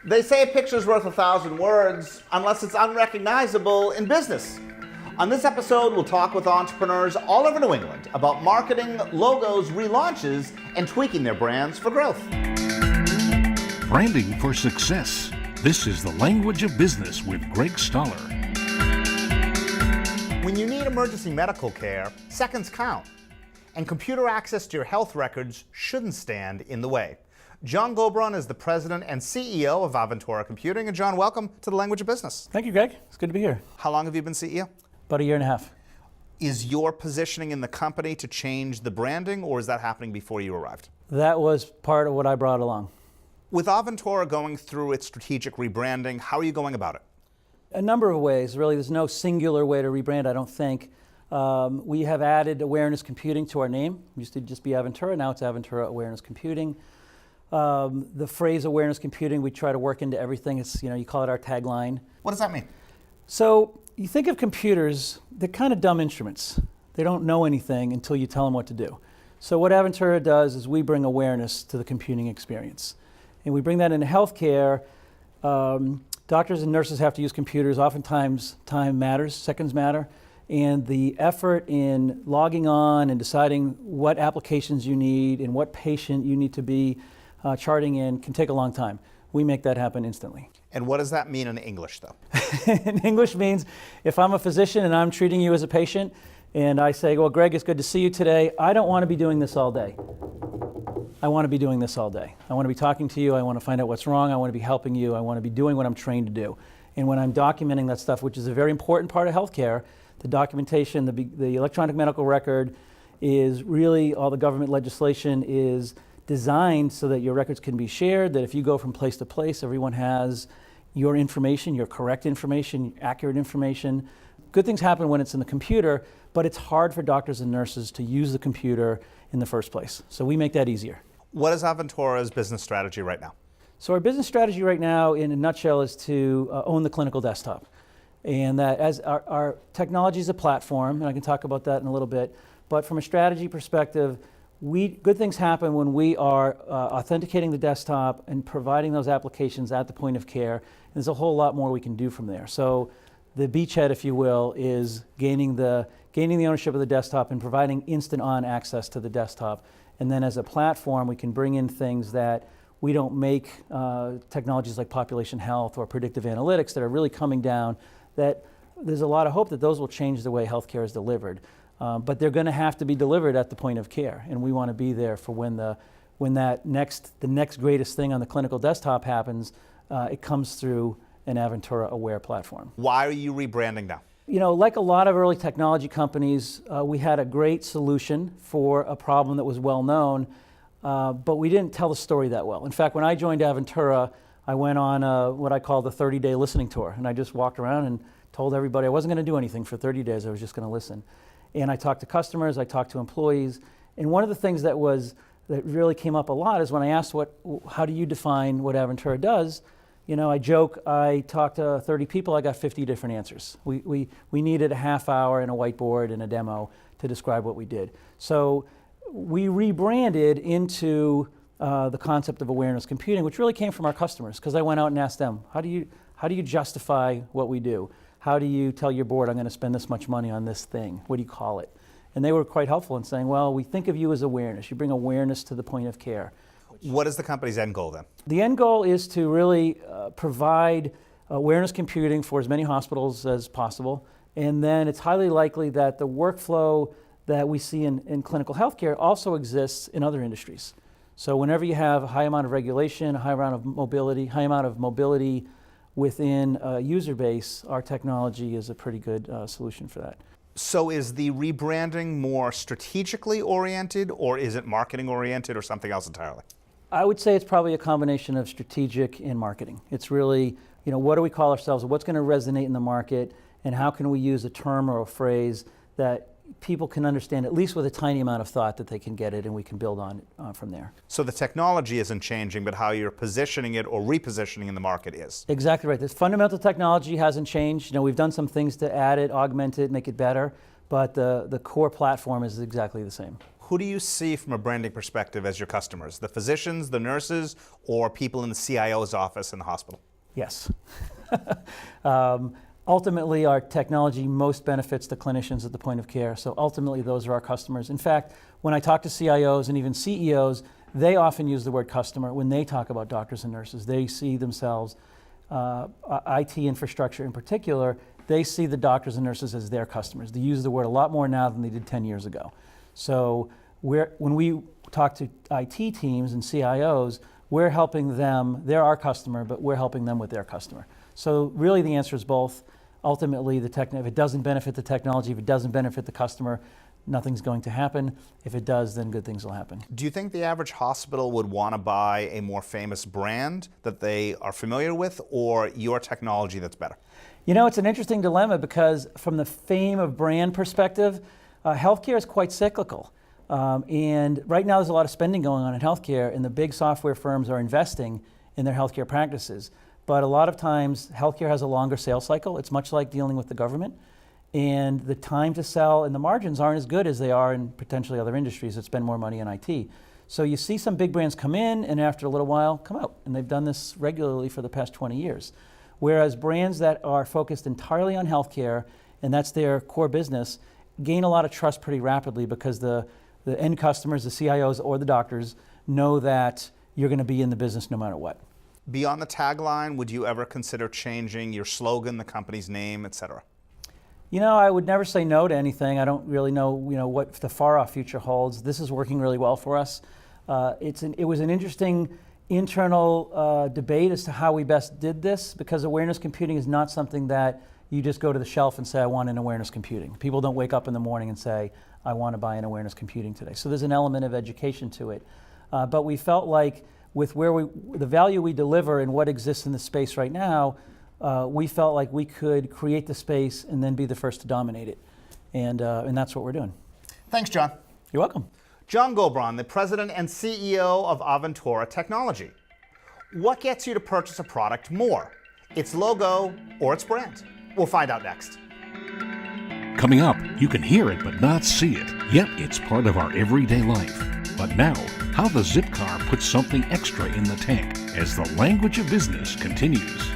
They say a picture's worth 1,000 words unless it's unrecognizable in business. On this episode, we'll talk with entrepreneurs all over New England about marketing, logos, relaunches, and tweaking their brands for growth. Branding for success. This is the language of business with Greg Stoller. When you need emergency medical care, seconds count, and computer access to your health records shouldn't stand in the way. John Gobron is the president and CEO of Aventura Computing. And John, welcome to the language of business. Thank you, Greg. It's good to be here. How long have you been CEO? About a year and a half. Is your positioning in the company to change the branding, or is that happening before you arrived? That was part of what I brought along. With Aventura going through its strategic rebranding, how are you going about it? A number of ways, really. There's no singular way to rebrand, I don't think. We have added awareness computing to our name. It used to just be Aventura, now it's Aventura Awareness Computing. The phrase awareness computing, we try to work into everything. It's, you call it our tagline. What does that mean? So you think of computers, they're kind of dumb instruments. They don't know anything until you tell them what to do. So what Aventura does is we bring awareness to the computing experience. And we bring that into healthcare. Doctors and nurses have to use computers. Oftentimes time matters, seconds matter. And the effort in logging on and deciding what applications you need and what patient you need to be charting in can take a long time. We make that happen instantly. And what does that mean in English, though? In English means if I'm a physician and I'm treating you as a patient and I say, well, Greg, it's good to see you today. I don't want to be doing this all day. I want to be doing this all day. I want to be talking to you. I want to find out what's wrong. I want to be helping you. I want to be doing what I'm trained to do. And when I'm documenting that stuff, which is a very important part of healthcare, the documentation, the electronic medical record is really, all the government legislation is designed so that your records can be shared, that if you go from place to place, everyone has your information, your correct information, accurate information. Good things happen when it's in the computer, but it's hard for doctors and nurses to use the computer in the first place. So we make that easier. What is Aventura's business strategy right now? So our business strategy right now, in a nutshell, is to own the clinical desktop. And that as our technology is a platform, and I can talk about that in a little bit, but from a strategy perspective, good things happen when we are authenticating the desktop and providing those applications at the point of care. And there's a whole lot more we can do from there. So the beachhead, if you will, is gaining the ownership of the desktop and providing instant-on access to the desktop. And then as a platform, we can bring in things that we don't make, technologies like population health or predictive analytics that are really coming down, that there's a lot of hope that those will change the way healthcare is delivered. But they're going to have to be delivered at the point of care, and we want to be there for when the next greatest thing on the clinical desktop happens. It comes through an Aventura Aware platform. Why are you rebranding now? Like a lot of early technology companies, we had a great solution for a problem that was well known, but we didn't tell the story that well. In fact, when I joined Aventura, I went on what I call the 30-day listening tour, and I just walked around and told everybody I wasn't going to do anything for 30 days. I was just going to listen. And I talked to customers, I talked to employees, and one of the things that really came up a lot is when I asked how do you define what Aventura does? I joke, I talked to 30 people, I got 50 different answers. We needed a half hour and a whiteboard and a demo to describe what we did. So we rebranded into the concept of awareness computing, which really came from our customers, because I went out and asked them, how do you justify what we do? How do you tell your board, I'm going to spend this much money on this thing? What do you call it? And they were quite helpful in saying, well, we think of you as awareness. You bring awareness to the point of care. What is the company's end goal then? The end goal is to really provide awareness computing for as many hospitals as possible. And then it's highly likely that the workflow that we see in clinical healthcare also exists in other industries. So whenever you have a high amount of regulation, a high amount of mobility within a user base, our technology is a pretty good solution for that. So is the rebranding more strategically oriented, or is it marketing oriented, or something else entirely? I would say it's probably a combination of strategic and marketing. It's really, what do we call ourselves, what's going to resonate in the market, and how can we use a term or a phrase that people can understand, at least with a tiny amount of thought, that they can get it, and we can build on it from there. So the technology isn't changing, but how you're positioning it or repositioning in the market is. Exactly right. The fundamental technology hasn't changed. We've done some things to add it, augment it, make it better, but the core platform is exactly the same. who do you see from a branding perspective as your customers? The physicians, the nurses, or people in the CIO's office in the hospital? Yes. Ultimately, our technology most benefits the clinicians at the point of care. So ultimately, those are our customers. In fact, when I talk to CIOs and even CEOs, they often use the word customer when they talk about doctors and nurses. They see themselves, IT infrastructure in particular, they see the doctors and nurses as their customers. They use the word a lot more now than they did 10 years ago. So when we talk to IT teams and CIOs, we're helping them, they're our customer, but we're helping them with their customer. So really the answer is both. Ultimately, if it doesn't benefit the technology, if it doesn't benefit the customer, nothing's going to happen. If it does, then good things will happen. Do you think the average hospital would want to buy a more famous brand that they are familiar with, or your technology that's better? You know, it's an interesting dilemma because from the fame of brand perspective, healthcare is quite cyclical. And right now there's a lot of spending going on in healthcare, and the big software firms are investing in their healthcare practices. But a lot of times, healthcare has a longer sales cycle. It's much like dealing with the government. And the time to sell and the margins aren't as good as they are in potentially other industries that spend more money in IT. So you see some big brands come in and after a little while come out. And they've done this regularly for the past 20 years. Whereas brands that are focused entirely on healthcare, and that's their core business, gain a lot of trust pretty rapidly because the end customers, the CIOs or the doctors, know that you're going to be in the business no matter what. Beyond the tagline, would you ever consider changing your slogan, the company's name, etc.? You know, I would never say no to anything. I don't really know, what the far-off future holds. This is working really well for us. It was an interesting internal debate as to how we best did this, because awareness computing is not something that you just go to the shelf and say, I want an awareness computing. People don't wake up in the morning and say, I want to buy an awareness computing today. So there's an element of education to it. But we felt like with the value we deliver and what exists in the space right now, we felt like we could create the space and then be the first to dominate it. And that's what we're doing. Thanks, John. You're welcome. John Gobron, the president and CEO of Aventura Technology. What gets you to purchase a product more? Its logo or its brand? We'll find out next. Coming up, you can hear it but not see it, yet it's part of our everyday life. But now, how the zip car puts something extra in the tank as the language of business continues.